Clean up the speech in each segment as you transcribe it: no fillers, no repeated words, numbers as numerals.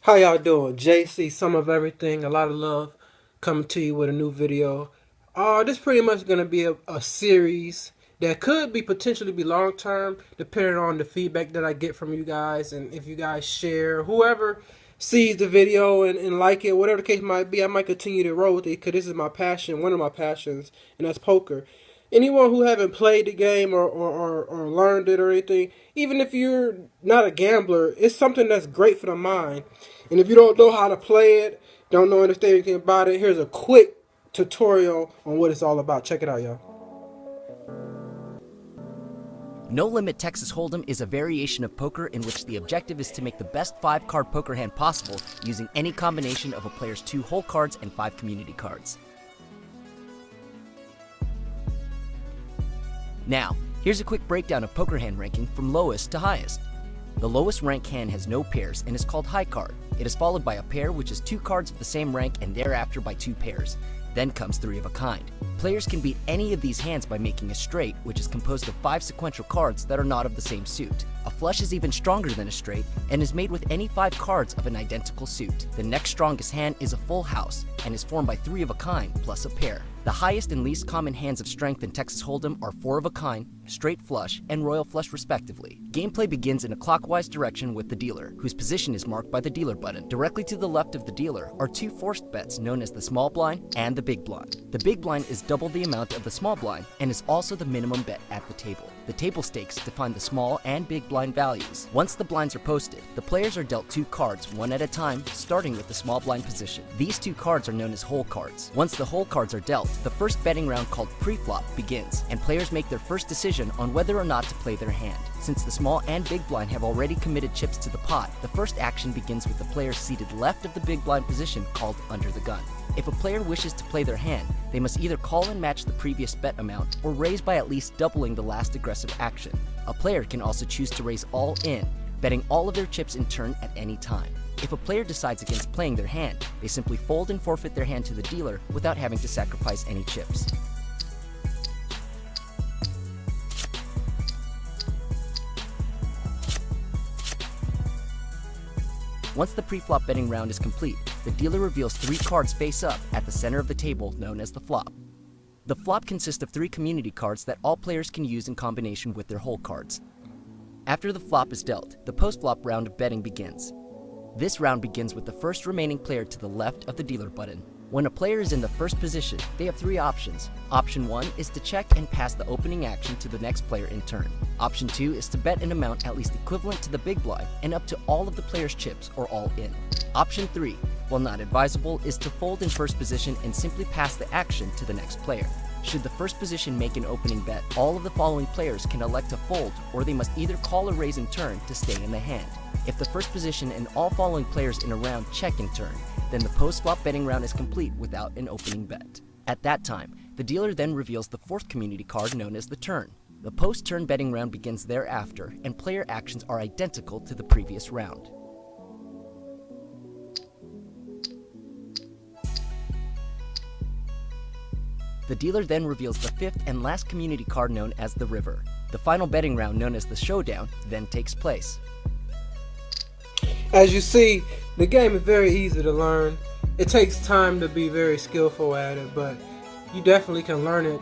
How y'all doing? JC, some of everything, a lot of love, coming to you with a new video. This pretty much gonna be a series that could be potentially be long term, depending on the feedback that I get from you guys, and if you guys share, whoever sees the video and like it, whatever the case might be, I might continue to roll with it because this is my passion, one of my passions, and that's poker. Anyone who haven't played the game or learned it or anything, even if you're not a gambler, it's something that's great for the mind. And if you don't know how to play it, don't know anything about it, here's a quick tutorial on what it's all about. Check it out, y'all. No Limit Texas Hold'em is a variation of poker in which the objective is to make the best 5-card poker hand possible using any combination of a player's 2 hole cards and 5 community cards. Now, here's a quick breakdown of poker hand ranking from lowest to highest. The lowest rank hand has no pairs and is called high card. It is followed by a pair, which is 2 cards of the same rank, and thereafter by 2 pairs. Then comes 3 of a kind. Players can beat any of these hands by making a straight, which is composed of 5 sequential cards that are not of the same suit. A flush is even stronger than a straight and is made with any 5 cards of an identical suit. The next strongest hand is a full house and is formed by 3 of a kind plus a pair. The highest and least common hands of strength in Texas Hold'em are 4 of a kind, straight flush, and royal flush respectively. Gameplay begins in a clockwise direction with the dealer, whose position is marked by the dealer button. Directly to the left of the dealer are 2 forced bets known as the small blind and the big blind. The big blind is double the amount of the small blind and is also the minimum bet at the table. The table stakes define the small and big blind values. Once the blinds are posted, the players are dealt 2 cards one at a time, starting with the small blind position. These 2 cards are known as hole cards. Once the hole cards are dealt, the first betting round called pre-flop begins, and players make their first decision on whether or not to play their hand. Since the small and big blind have already committed chips to the pot, the first action begins with the player seated left of the big blind position called under the gun. If a player wishes to play their hand, they must either call and match the previous bet amount or raise by at least doubling the last aggressive action. A player can also choose to raise all in, betting all of their chips in turn at any time. If a player decides against playing their hand, they simply fold and forfeit their hand to the dealer without having to sacrifice any chips. Once the pre-flop betting round is complete, the dealer reveals 3 cards face up at the center of the table known as the flop. The flop consists of 3 community cards that all players can use in combination with their hole cards. After the flop is dealt, the post-flop round of betting begins. This round begins with the first remaining player to the left of the dealer button. When a player is in the first position, they have 3 options. Option 1 is to check and pass the opening action to the next player in turn. Option 2 is to bet an amount at least equivalent to the big blind and up to all of the player's chips or all in. Option 3, while not advisable, is to fold in first position and simply pass the action to the next player. Should the first position make an opening bet, all of the following players can elect to fold, or they must either call or raise in turn to stay in the hand. If the first position and all following players in a round check in turn, then the post-flop betting round is complete without an opening bet. At that time, the dealer then reveals the 4th community card known as the turn. The post-turn betting round begins thereafter, and player actions are identical to the previous round. The dealer then reveals the 5th and last community card known as the river. The final betting round known as the showdown then takes place. As you see, the game is very easy to learn. It takes time to be very skillful at it, but you definitely can learn it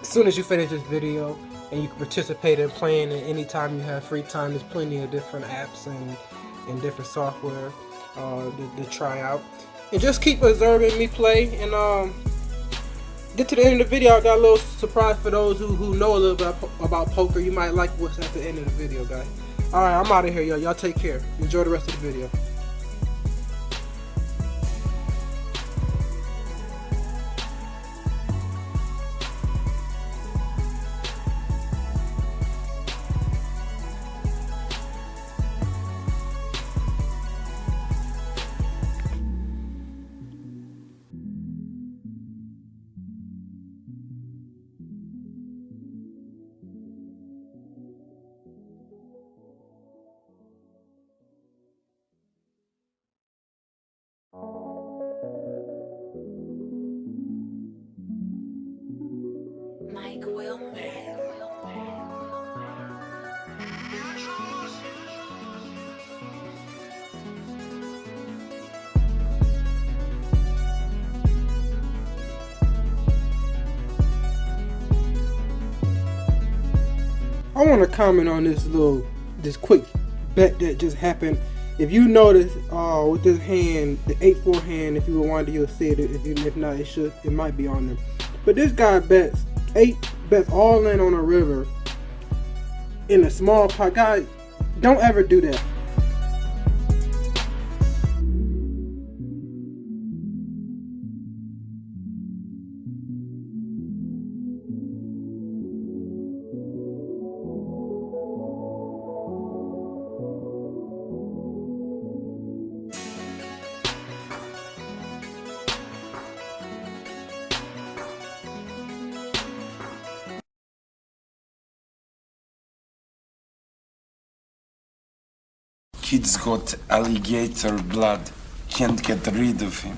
as soon as you finish this video, and you can participate in playing it anytime you have free time. There's plenty of different apps and different software to try out. And just keep observing me play, and get to the end of the video. I got a little surprise for those who know a little bit about poker. You might like what's at the end of the video, guys. Alright, I'm out of here, y'all. Y'all take care. Enjoy the rest of the video. Mike Wilmer. I want to comment on this quick bet that just happened. If you notice, with this hand, the 8-4 hand, if you were wondering, you'll see it. If not, it might be on there. But this guy bets all in on a river in a small pot. Guys, don't ever do that. Kid's got alligator blood. Can't get rid of him.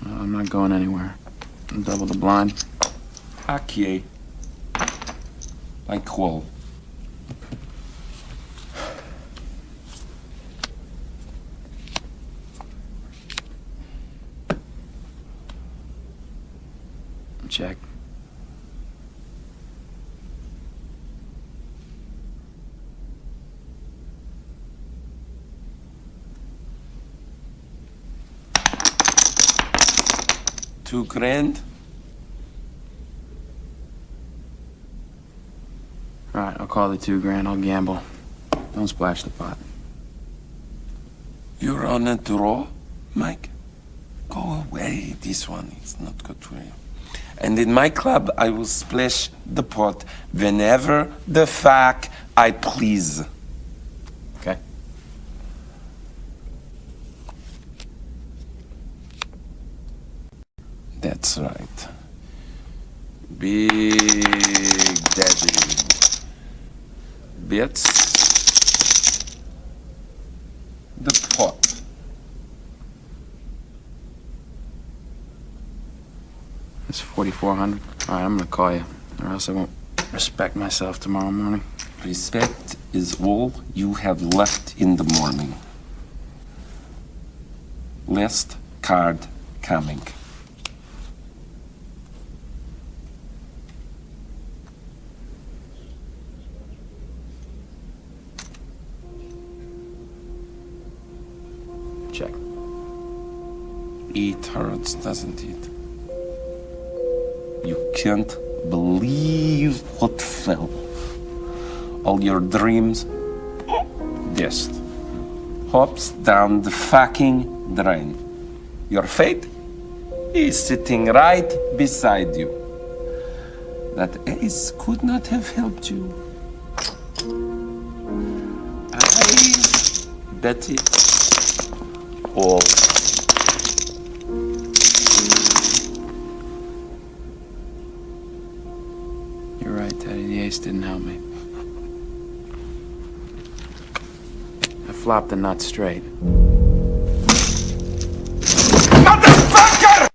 I'm not going anywhere. I'm double the blind. Okay. Like wall. Check. $2,000. All right, I'll call the $2,000. I'll gamble. Don't splash the pot. You're on a draw, Mike? Go away. This one is not good for you. And in my club, I will splash the pot whenever the fuck I please. Okay. That's right. Big Daddy. Bets the pot. It's 4,400. All right, I'm gonna call you, or else I won't respect myself tomorrow morning. Respect is all you have left in the morning. Last card coming. Check. It hurts, doesn't it? You can't believe what fell. All your dreams just hops down the fucking drain. Your fate is sitting right beside you. That ace could not have helped you. I bet it all. You're right, Teddy. The ace didn't help me. I flopped the nut straight. Motherfucker!